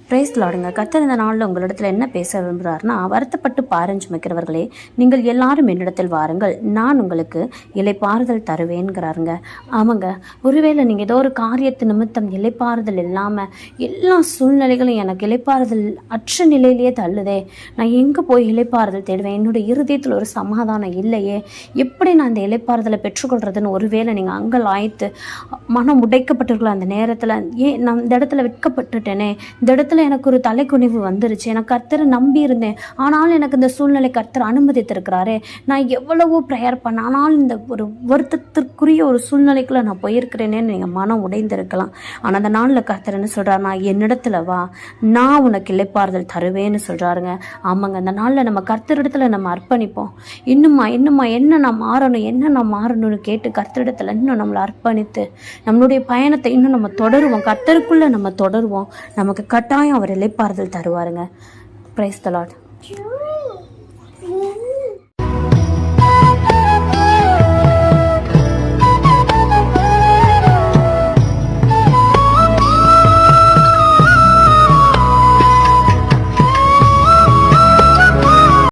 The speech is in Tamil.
பிரைஸ் லார்டுங்க. கர்த்தர் இந்த நாளில் உங்களிடத்தில் என்ன பேச விரும்புகிறாருன்னா, வருத்தப்பட்டு பாரஞ்சு மிக்கிறவர்களே, நீங்கள் எல்லாரும் என்னிடத்தில் வாருங்கள், நான் உங்களுக்கு இளைப்பாறுதல் தருவேன்கிறாருங்க. ஆமாங்க, ஒருவேளை நீங்கள் ஏதோ ஒரு காரியத்து நிமித்தம் இளைப்பாறுதல் இல்லாமல் எல்லா சூழ்நிலைகளும் எனக்கு இளைப்பாறுதல் அற்ற நிலையிலேயே தள்ளுதே, நான் எங்கே போய் இளைப்பாறுதல் தேடுவேன், என்னுடைய இருதயத்தில் ஒரு சமாதானம் இல்லையே, எப்படி நான் இந்த இளைப்பாறுதலை பெற்றுக்கொள்றதுன்னு ஒருவேளை நீங்கள் அங்கே ஆய்த்து மனம் உடைக்கப்பட்டிருக்கலாம். அந்த நேரத்தில் நான் இந்த இடத்துல வெட்கப்பட்டுட்டேனே, இந்த இடத்துல எனக்கு ஒரு தலைக்குனிவு வந்துருச்சு, எனக்கு கர்த்தரை நம்பி இருந்தேன், ஆனாலும் எனக்கு இந்த சூழ்நிலை கர்த்தர் அனுமதித்திருக்கிறாரே, நான் எவ்வளவோ ப்ரேயர் பண்ண, ஆனாலும் இந்த ஒரு வருத்தத்திற்குரிய ஒரு சூழ்நிலைக்குள்ள நான் போயிருக்கிறேனேன்னு நீங்கள் மனம் உடைந்திருக்கலாம். ஆனால் அந்த நாளில் கர்த்தர் என்ன சொல்கிறார், நான் என்னிடத்துல வா, நான் உனக்கு இளைப்பாறுதல் தருவேன்னு சொல்கிறாருங்க. ஆமாங்க, அந்த நாளில் நம்ம கர்த்தரிடத்துல நம்ம அர்ப்பணிப்போம். இன்னுமா என்ன நான் மாறணும்னு கேட்டு கர்த்தரிடத்துல இன்னும் நம்மளை அர்ப்பணித்து நம்மளுடைய பயணத்தை இன்னும் நம்ம தொடருவோம், கர்த்தருக்குள்ள நம்ம தொடருவோம், நமக்கு கட்டாயம் அவர் இளைப்பாறுதல் தருவாருங்க. Praise the Lord.